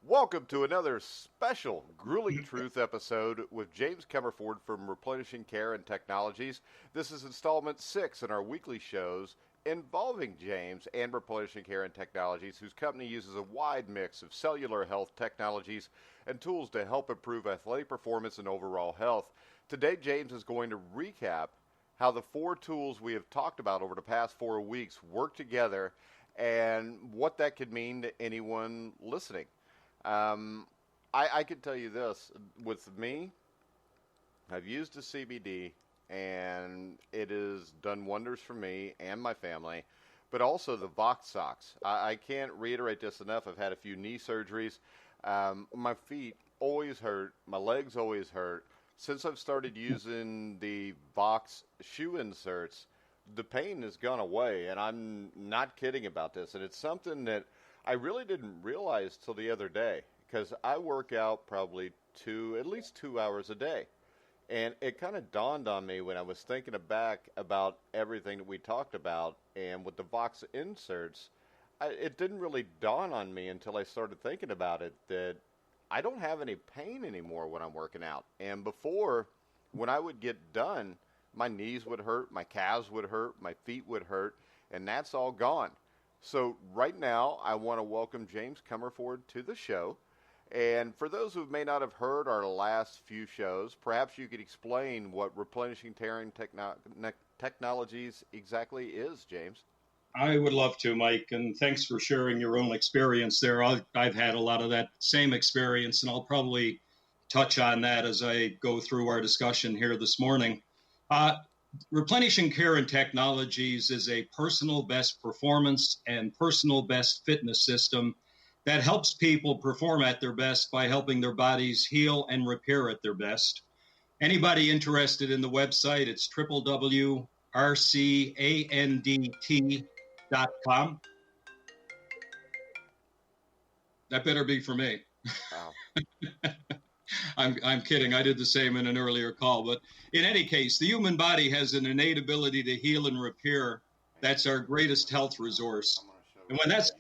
Welcome to another special Grueling Truth episode with James Comerford from Replenishing Care and Technologies. This is installment 6 in our weekly shows involving James and Replenishing Care and Technologies, whose company uses a wide mix of cellular health technologies and tools to help improve athletic performance and overall health. Today, James is going to recap how the 4 tools we have talked about over the past 4 weeks work together and what that could mean to anyone listening. I can tell you this with me, I've used the CBD and it has done wonders for me and my family, but also the Vox socks. I can't reiterate this enough. I've had a few knee surgeries. My feet always hurt, my legs always hurt. Since I've started using the Vox shoe inserts, the pain has gone away, and I'm not kidding about this. And it's something that I really didn't realize till the other day because I work out probably at least 2 hours a day. And it kind of dawned on me when I was thinking back about everything that we talked about and with the Vox inserts, it didn't really dawn on me until I started thinking about it that I don't have any pain anymore when I'm working out. And before, when I would get done, my knees would hurt, my calves would hurt, my feet would hurt, and that's all gone. So right now, I want to welcome James Comerford to the show. And for those who may not have heard our last few shows, perhaps you could explain what Replenishing Care and Technologies exactly is, James. I would love to, Mike, and thanks for sharing your own experience there. I've had a lot of that same experience, and I'll probably touch on that as I go through our discussion here this morning. Replenishing Care and Technologies is a personal best performance and personal best fitness system that helps people perform at their best by helping their bodies heal and repair at their best. Anybody interested in the website, it's www.rcandt.com. That better be for me. Wow. I'm kidding. I did the same in an earlier call. But in any case, the human body has an innate ability to heal and repair. That's our greatest health resource. And when that's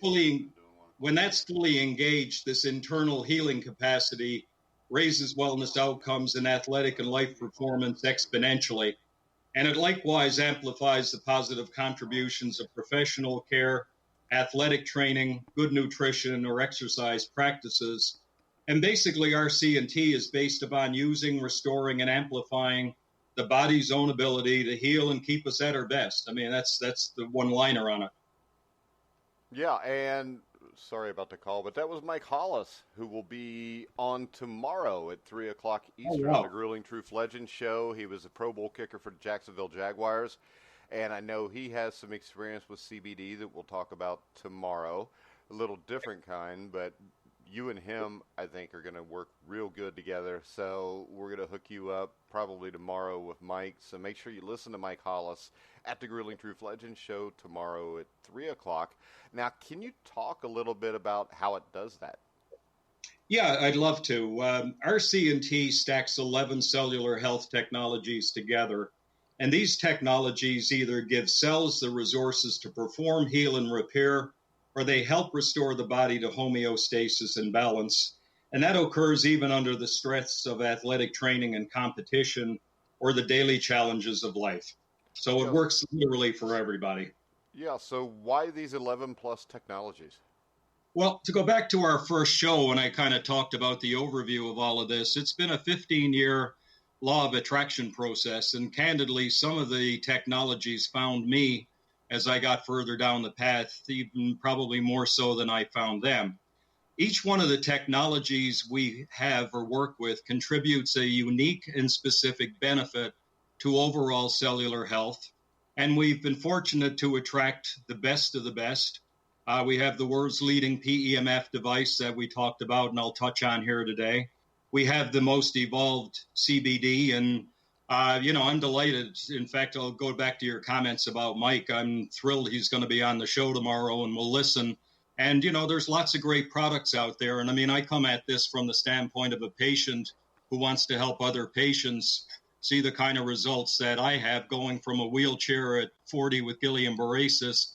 fully engaged, this internal healing capacity raises wellness outcomes and athletic and life performance exponentially. And it likewise amplifies the positive contributions of professional care, athletic training, good nutrition, or exercise practices. And basically, our C&T is based upon using, restoring, and amplifying the body's own ability to heal and keep us at our best. I mean, that's the one-liner on it. Yeah, and sorry about the call, but that was Mike Hollis, who will be on tomorrow at 3 o'clock Eastern on the Grueling Truth Legends show. He was a Pro Bowl kicker for the Jacksonville Jaguars, and I know he has some experience with CBD that we'll talk about tomorrow. A little different kind, but you and him, I think, are going to work real good together. So we're going to hook you up probably tomorrow with Mike. So make sure you listen to Mike Hollis at the Grueling Truth Legends show tomorrow at 3 o'clock. Now, can you talk a little bit about how it does that? Yeah, I'd love to. Our C&T stacks 11 cellular health technologies together. And these technologies either give cells the resources to perform, heal, and repair, or they help restore the body to homeostasis and balance. And that occurs even under the stress of athletic training and competition or the daily challenges of life. So it works literally for everybody. Yeah, so why these 11 plus technologies? Well, to go back to our first show when I kind of talked about the overview of all of this, it's been a 15-year law of attraction process. And candidly, some of the technologies found me as I got further down the path, even probably more so than I found them. Each one of the technologies we have or work with contributes a unique and specific benefit to overall cellular health. And we've been fortunate to attract the best of the best. We have the world's leading PEMF device that we talked about, and I'll touch on here today. We have the most evolved CBD, and I'm delighted. In fact, I'll go back to your comments about Mike. I'm thrilled he's going to be on the show tomorrow and we'll listen. And, there's lots of great products out there. And I mean, I come at this from the standpoint of a patient who wants to help other patients see the kind of results that I have going from a wheelchair at 40 with Guillain-Barré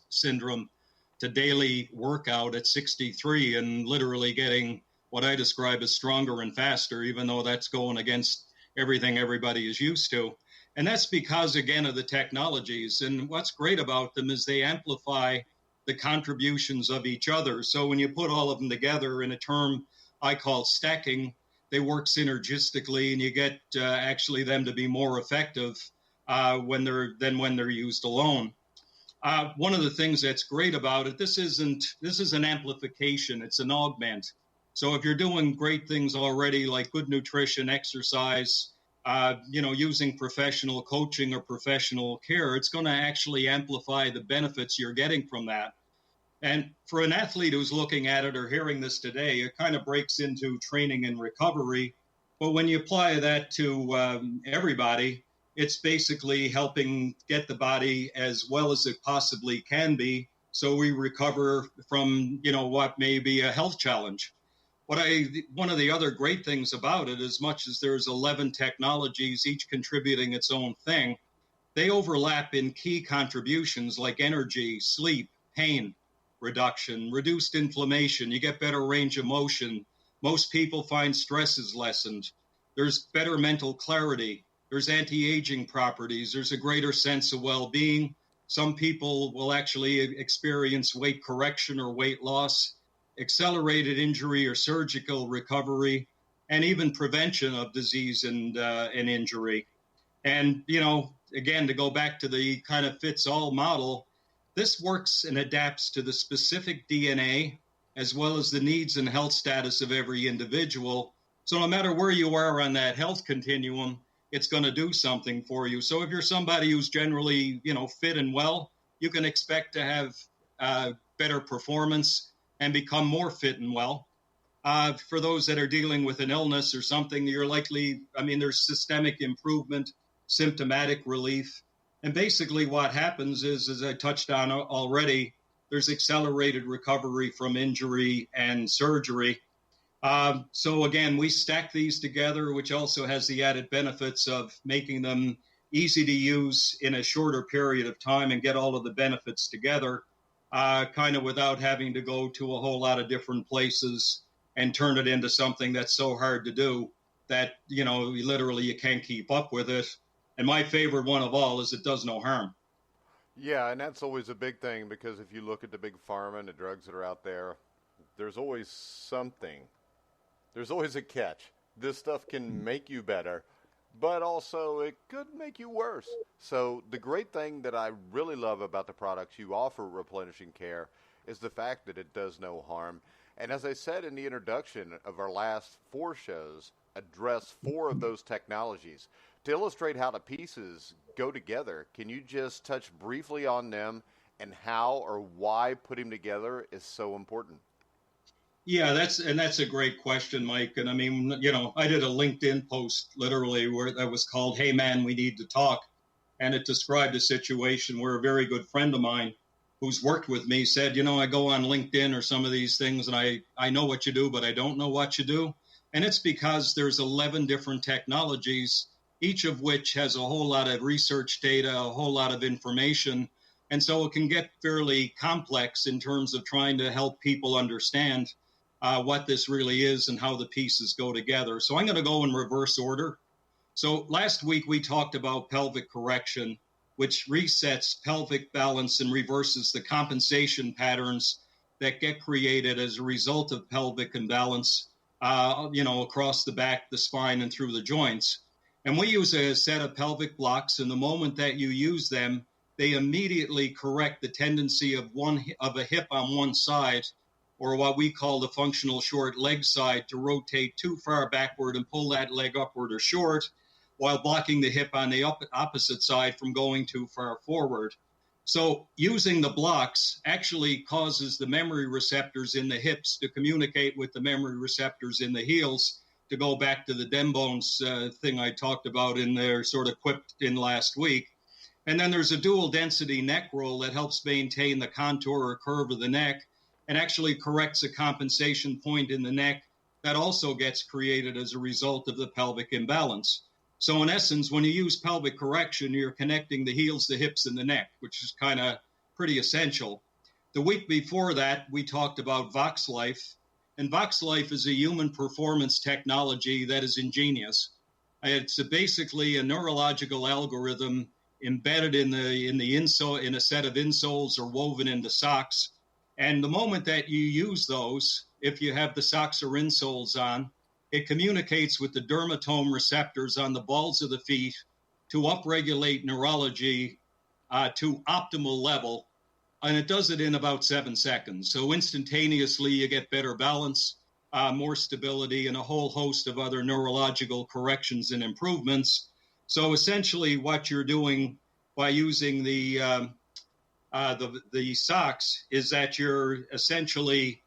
syndrome to daily workout at 63 and literally getting what I describe as stronger and faster, even though that's going against everything everybody is used to. And that's because, again, of the technologies. And what's great about them is they amplify the contributions of each other. So when you put all of them together in a term I call stacking, they work synergistically, and you get actually them to be more effective when they're used alone. One of the things that's great about it, this is an amplification, it's an augment. So if you're doing great things already, like good nutrition, exercise, using professional coaching or professional care, it's going to actually amplify the benefits you're getting from that. And for an athlete who's looking at it or hearing this today, it kind of breaks into training and recovery. But when you apply that to everybody, it's basically helping get the body as well as it possibly can be, so we recover from, what may be a health challenge. One of the other great things about it, as much as there's 11 technologies, each contributing its own thing, they overlap in key contributions like energy, sleep, pain reduction, reduced inflammation. You get better range of motion. Most people find stress is lessened. There's better mental clarity. There's anti-aging properties. There's a greater sense of well-being. Some people will actually experience weight correction or weight loss, accelerated injury or surgical recovery, and even prevention of disease and injury. And, again, to go back to the kind of fits-all model, this works and adapts to the specific DNA as well as the needs and health status of every individual. So no matter where you are on that health continuum, it's going to do something for you. So if you're somebody who's generally, fit and well, you can expect to have better performance and become more fit and well. For those that are dealing with an illness or something, you're likely, there's systemic improvement, symptomatic relief. And basically what happens is, as I touched on already, there's accelerated recovery from injury and surgery. So again, we stack these together, which also has the added benefits of making them easy to use in a shorter period of time and get all of the benefits together, kind of without having to go to a whole lot of different places and turn it into something that's so hard to do that, literally you can't keep up with it. And my favorite one of all is it does no harm. Yeah, and that's always a big thing, because if you look at the big pharma and the drugs that are out there, there's always something. There's always a catch. This stuff can make you better, but also it could make you worse. So the great thing that I really love about the products you offer, Replenishing Care, is the fact that it does no harm. And as I said in the introduction of our last 4 shows, address 4 of those technologies. To illustrate how the pieces go together, can you just touch briefly on them and how or why putting them together is so important? Yeah, that's a great question, Mike. And I did a LinkedIn post literally where that was called, "Hey man, we need to talk." And it described a situation where a very good friend of mine who's worked with me said, I go on LinkedIn or some of these things and I know what you do, but I don't know what you do. And it's because there's 11 different technologies, each of which has a whole lot of research data, a whole lot of information. And so it can get fairly complex in terms of trying to help people understand what this really is and how the pieces go together. So I'm going to go in reverse order. So last week we talked about pelvic correction, which resets pelvic balance and reverses the compensation patterns that get created as a result of pelvic imbalance, across the back, the spine, and through the joints. And we use a set of pelvic blocks, and the moment that you use them, they immediately correct the tendency of a hip on one side, or what we call the functional short leg side, to rotate too far backward and pull that leg upward or short, while blocking the hip on the opposite side from going too far forward. So using the blocks actually causes the memory receptors in the hips to communicate with the memory receptors in the heels, to go back to the dem bones thing I talked about in there, sort of quipped in last week. And then there's a dual density neck roll that helps maintain the contour or curve of the neck and actually corrects a compensation point in the neck that also gets created as a result of the pelvic imbalance. So in essence, when you use pelvic correction, you're connecting the heels, the hips, and the neck, which is kind of pretty essential. The week before that, we talked about Vox Life. And VoxLife is a human performance technology that is ingenious. It's basically a neurological algorithm embedded in the insole, in a set of insoles or woven into socks. And the moment that you use those, if you have the socks or insoles on, it communicates with the dermatome receptors on the balls of the feet to upregulate neurology to optimal level. And it does it in about 7 seconds. So instantaneously, you get better balance, more stability, and a whole host of other neurological corrections and improvements. So essentially, what you're doing by using the socks is that you're essentially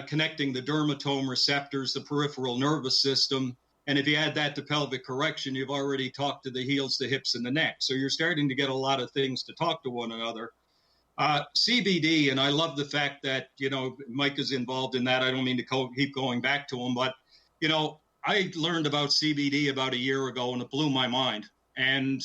connecting the dermatome receptors, the peripheral nervous system. And if you add that to pelvic correction, you've already talked to the heels, the hips, and the neck. So you're starting to get a lot of things to talk to one another. CBD, and I love the fact that, Mike is involved in that. I don't mean to keep going back to him, but, I learned about CBD about a year ago, and it blew my mind. And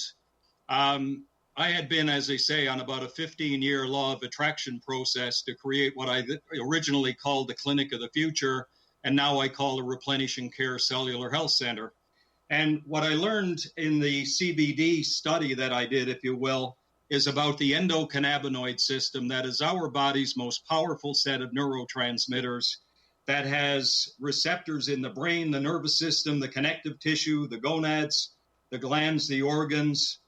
I had been, as they say, on about a 15-year law of attraction process to create what I originally called the Clinic of the Future, and now I call the Replenishing Care Cellular Health Center. And what I learned in the CBD study that I did, if you will, is about the endocannabinoid system that is our body's most powerful set of neurotransmitters that has receptors in the brain, the nervous system, the connective tissue, the gonads, the glands, the organs,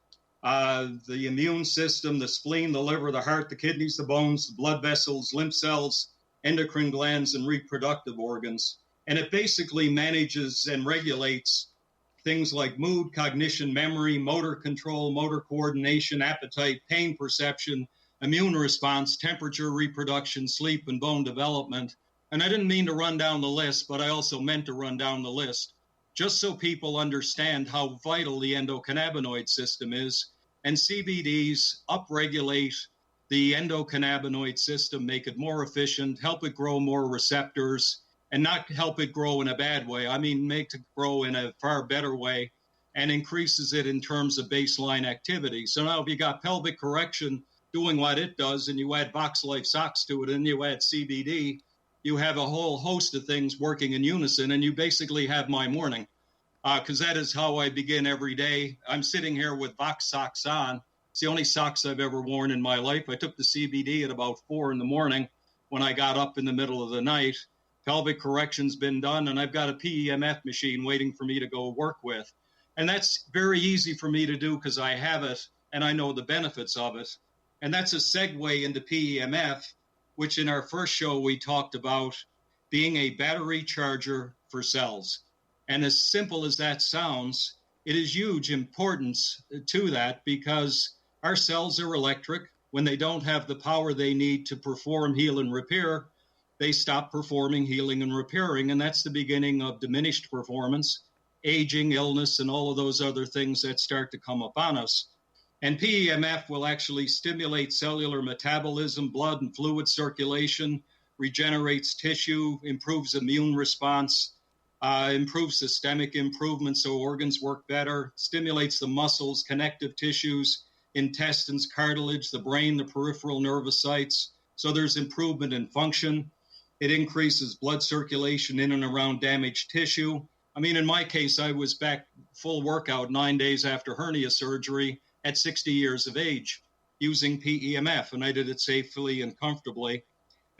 the immune system, the spleen, the liver, the heart, the kidneys, the bones, the blood vessels, lymph cells, endocrine glands, and reproductive organs. And it basically manages and regulates things like mood, cognition, memory, motor control, motor coordination, appetite, pain perception, immune response, temperature, reproduction, sleep, and bone development. And I didn't mean to run down the list, but I also meant to run down the list, just so people understand how vital the endocannabinoid system is. And CBDs upregulate the endocannabinoid system, make it more efficient, help it grow more receptors, and not help it grow in a bad way. I mean, make it grow in a far better way, and increases it in terms of baseline activity. So now if you got pelvic correction doing what it does, and you add VoxLife socks to it, and you add CBD, you have a whole host of things working in unison, and you basically have my morning, because that is how I begin every day. I'm sitting here with Vox socks on. It's the only socks I've ever worn in my life. I took the CBD at about 4 in the morning when I got up in the middle of the night. Pelvic correction's been done, and I've got a PEMF machine waiting for me to go work with. And that's very easy for me to do because I have it, and I know the benefits of it. And that's a segue into PEMF, which in our first show we talked about being a battery charger for cells. And as simple as that sounds, it is huge importance to that because our cells are electric. When they don't have the power they need to perform, heal, and repair, they stop performing, healing, and repairing. And that's the beginning of diminished performance, aging, illness, and all of those other things that start to come upon us. And PEMF will actually stimulate cellular metabolism, blood and fluid circulation, regenerates tissue, improves immune response, improves systemic improvement so organs work better, stimulates the muscles, connective tissues, intestines, cartilage, the brain, the peripheral nervous sites. So there's improvement in function. It increases blood circulation in and around damaged tissue. I mean, in my case, I was back full workout 9 days after hernia surgery at 60 years of age using PEMF, and I did it safely and comfortably.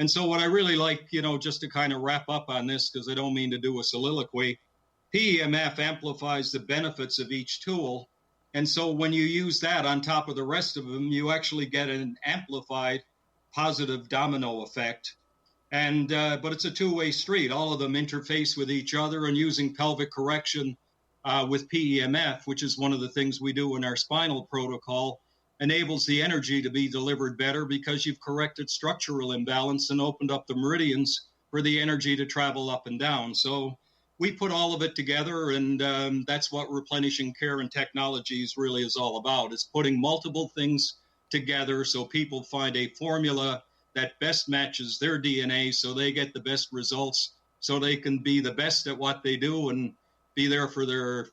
And so what I really like, just to kind of wrap up on this, because I don't mean to do a soliloquy, PEMF amplifies the benefits of each tool. And so when you use that on top of the rest of them, you actually get an amplified positive domino effect. And but it's a two-way street. All of them interface with each other, and using pelvic correction with PEMF, which is one of the things we do in our spinal protocol, enables the energy to be delivered better because you've corrected structural imbalance and opened up the meridians for the energy to travel up and down. So we put all of it together, and that's what Replenishing Care and Technologies really is all about. It's putting multiple things together so people find a formula that best matches their DNA so they get the best results, so they can be the best at what they do and be there for their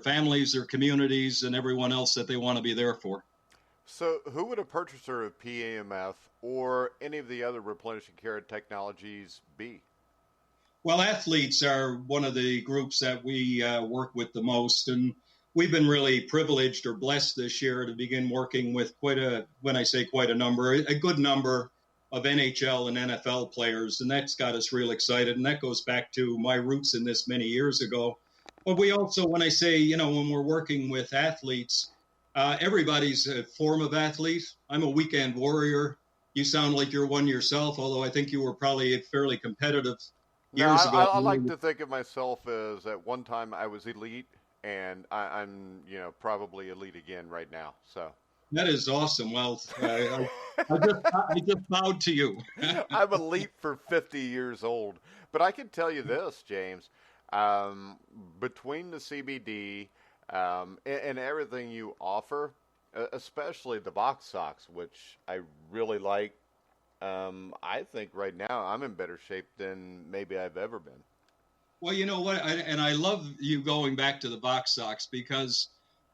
families, their communities, and everyone else that they want to be there for. So who would a purchaser of PEMF or any of the other Replenishing Care and Technologies be? Well, athletes are one of the groups that we work with the most, and we've been really privileged or blessed this year to begin working with when I say quite a number, a good number of NHL and NFL players, and that's got us real excited, and that goes back to my roots in this many years ago. But we also, when I say, when we're working with athletes, everybody's a form of athlete. I'm a weekend warrior. You sound like you're one yourself, although I think you were probably fairly competitive No, years ago. I like to think of myself as at one time I was elite, and I'm probably elite again right now. So that is awesome. Well, I just bowed to you. I'm elite for 50 years old. But I can tell you this, James, between the CBD and everything you offer, especially the box socks, which I really like. I think right now I'm in better shape than maybe I've ever been. Well, you know what? I love you going back to the box socks because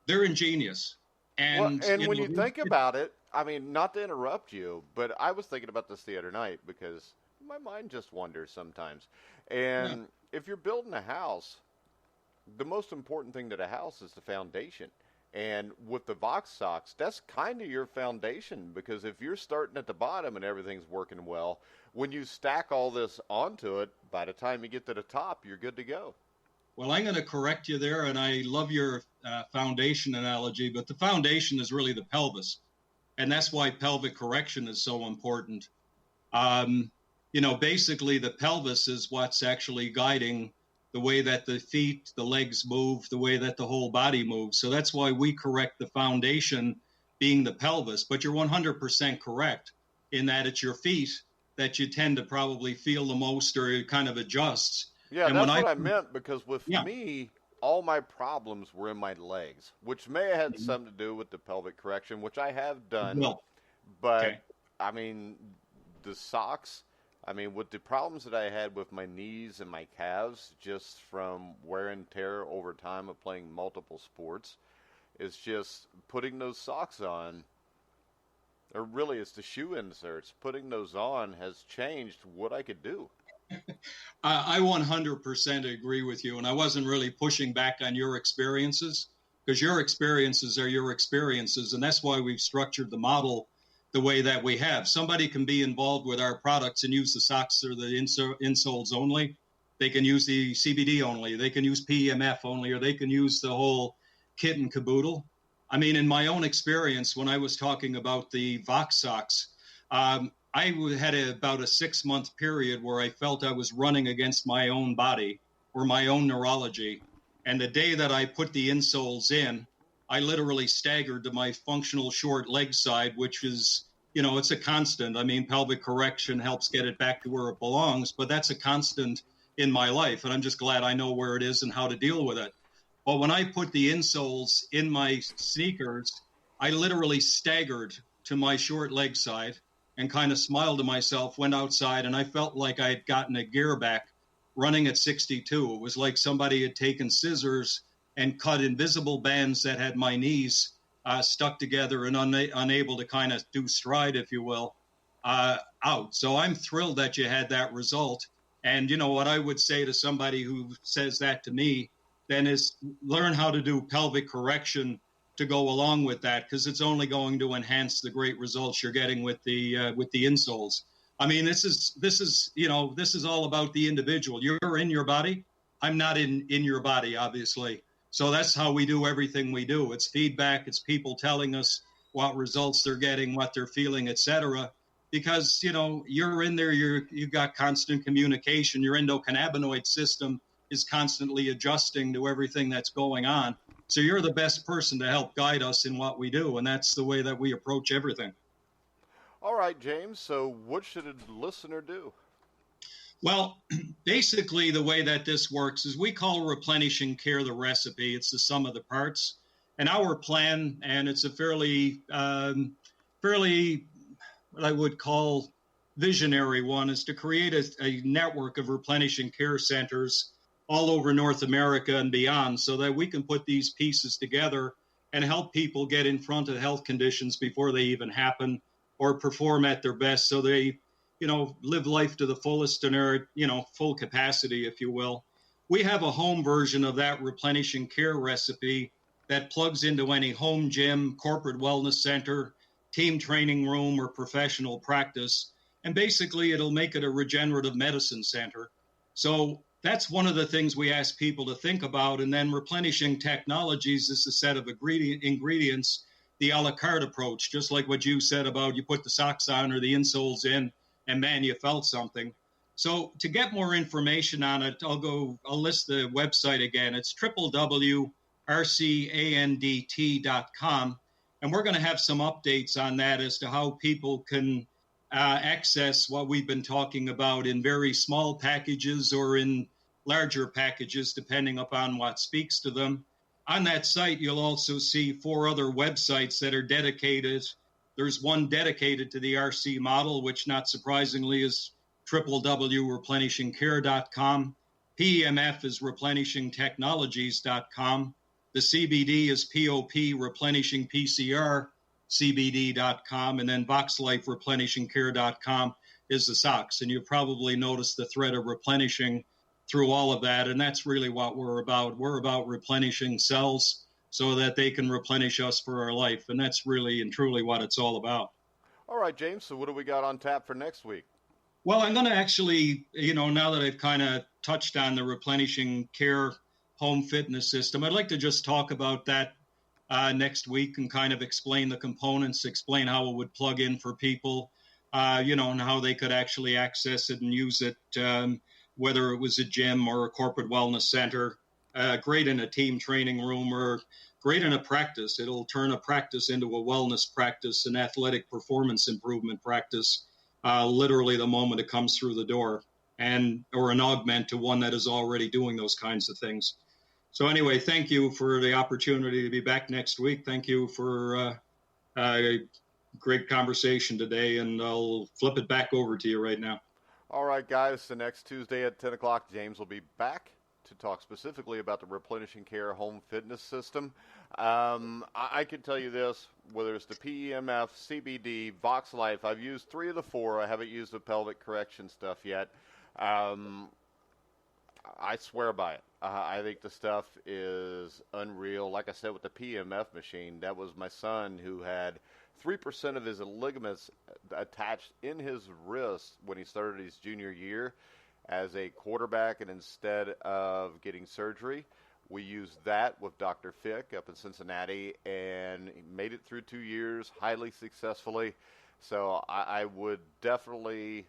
they're ingenious. And, when you think about it, I mean, not to interrupt you, but I was thinking about this the other night because my mind just wanders sometimes. And if you're building a house, the most important thing to the house is the foundation. And with the box socks, that's kind of your foundation, because if you're starting at the bottom and everything's working well, when you stack all this onto it, by the time you get to the top, you're good to go. Well, I'm going to correct you there, and I love your foundation analogy, but the foundation is really the pelvis, and that's why pelvic correction is so important. Basically the pelvis is what's actually guiding the way that the feet, the legs move, the way that the whole body moves. So that's why we correct the foundation being the pelvis. But you're 100% correct in that it's your feet that you tend to probably feel the most or it kind of adjusts. Yeah, and that's what I meant, because with me, all my problems were in my legs, which may have had something to do with the pelvic correction, which I have done. No. But, Okay. I mean, the socks... with the problems that I had with my knees and my calves, just from wear and tear over time of playing multiple sports, is just putting those socks on, or really it's the shoe inserts, putting those on has changed what I could do. I 100% agree with you, and I wasn't really pushing back on your experiences, because your experiences are your experiences, and that's why we've structured the model the way that we have. Somebody can be involved with our products and use the socks or the insoles only. They can use the CBD only. They can use PEMF only, or they can use the whole kit and caboodle. I mean, in my own experience, when I was talking about the Vox socks, I had about a 6-month period where I felt I was running against my own body or my own neurology. And the day that I put the insoles in, I literally staggered to my functional short leg side, which is, it's a constant. I mean, pelvic correction helps get it back to where it belongs, but that's a constant in my life. And I'm just glad I know where it is and how to deal with it. But when I put the insoles in my sneakers, I literally staggered to my short leg side and kind of smiled to myself, went outside, and I felt like I had gotten a gear back running at 62. It was like somebody had taken scissors and cut invisible bands that had my knees stuck together and unable to kind of do stride, if you will, out. So I'm thrilled that you had that result. And what I would say to somebody who says that to me then is learn how to do pelvic correction to go along with that, because it's only going to enhance the great results you're getting with the insoles. I mean, this is all about the individual. You're in your body. I'm not in your body, obviously. So that's how we do everything we do. It's feedback. It's people telling us what results they're getting, what they're feeling, etc. Because, you're in there, you've got constant communication. Your endocannabinoid system is constantly adjusting to everything that's going on. So you're the best person to help guide us in what we do. And that's the way that we approach everything. All right, James. So what should a listener do? Well, basically, the way that this works is we call replenishing care the recipe. It's the sum of the parts. And our plan, and it's a fairly, what I would call visionary one, is to create a network of replenishing care centers all over North America and beyond, so that we can put these pieces together and help people get in front of health conditions before they even happen or perform at their best, so they live life to the fullest and their, full capacity, if you will. We have a home version of that replenishing care recipe that plugs into any home gym, corporate wellness center, team training room, or professional practice. And basically, it'll make it a regenerative medicine center. So that's one of the things we ask people to think about. And then Replenishing Technologies is a set of ingredients, the a la carte approach, just like what you said about you put the socks on or the insoles in, and man, you felt something. So to get more information on it, I'll list the website again. It's www.rcandt.com. And we're going to have some updates on that as to how people can access what we've been talking about in very small packages or in larger packages, depending upon what speaks to them. On that site, you'll also see 4 other websites that are dedicated. There's one dedicated to the RC model, which not surprisingly is www.replenishingcare.com. PEMF is replenishingtechnologies.com. The CBD is POP, replenishing PCR, CBD.com. And then VoxLife, replenishingcare.com is the socks. And you've probably noticed the thread of replenishing through all of that. And that's really what we're about. We're about replenishing cells so that they can replenish us for our life. And that's really and truly what it's all about. All right, James. So what do we got on tap for next week? Well, I'm going to actually, now that I've kind of touched on the replenishing care home fitness system, I'd like to just talk about that next week and kind of explain the components, explain how it would plug in for people, and how they could actually access it and use it, whether it was a gym or a corporate wellness center, great in a team training room or great in a practice. It'll turn a practice into a wellness practice, an athletic performance improvement practice, literally the moment it comes through the door, or an augment to one that is already doing those kinds of things. So anyway, thank you for the opportunity to be back next week. Thank you for a great conversation today, and I'll flip it back over to you right now. All right, guys, the next Tuesday at 10 o'clock, James will be back to talk specifically about the Replenishing Care home fitness system. I can tell you this, whether it's the PEMF, CBD, VoxLife, I've used 3 of the 4. I haven't used the pelvic correction stuff yet. I swear by it. I think the stuff is unreal. Like I said, with the PEMF machine, that was my son who had 3% of his ligaments attached in his wrist when he started his junior year as a quarterback, and instead of getting surgery, we used that with Dr. Fick up in Cincinnati and made it through 2 years highly successfully. So I would definitely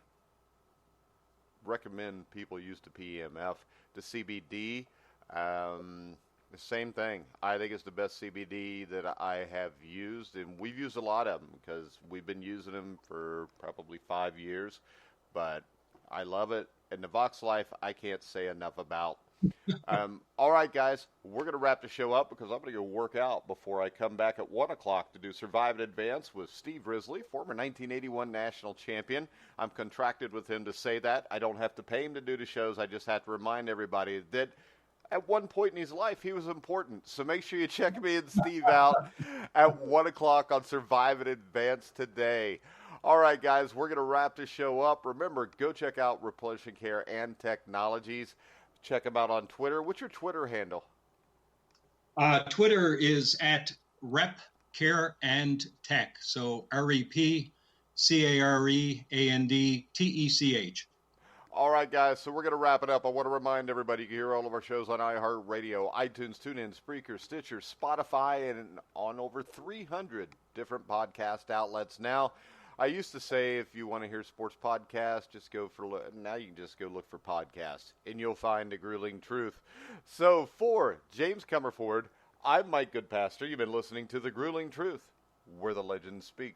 recommend people use the PEMF. The CBD, the same thing. I think it's the best CBD that I have used, and we've used a lot of them because we've been using them for probably 5 years, but I love it. And the VoxLife, I can't say enough about. All right, guys, we're going to wrap the show up because I'm going to go work out before I come back at 1 o'clock to do Survive and Advance with Steve Risley, former 1981 national champion. I'm contracted with him to say that. I don't have to pay him to do the shows. I just have to remind everybody that at one point in his life, he was important. So make sure you check me and Steve out at 1 o'clock on Survive and Advance today. All right, guys, we're going to wrap this show up. Remember, go check out Replenishing Care and Technologies. Check them out on Twitter. What's your Twitter handle? Twitter is at Rep Care and Tech. So REPCAREANDTECH. All right, guys, so we're going to wrap it up. I want to remind everybody you can hear all of our shows on iHeartRadio, iTunes, TuneIn, Spreaker, Stitcher, Spotify, and on over 300 different podcast outlets now. I used to say if you want to hear sports podcasts, now you can just go look for podcasts, and you'll find the Grueling Truth. So for James Comerford, I'm Mike Goodpaster. You've been listening to the Grueling Truth, where the legends speak.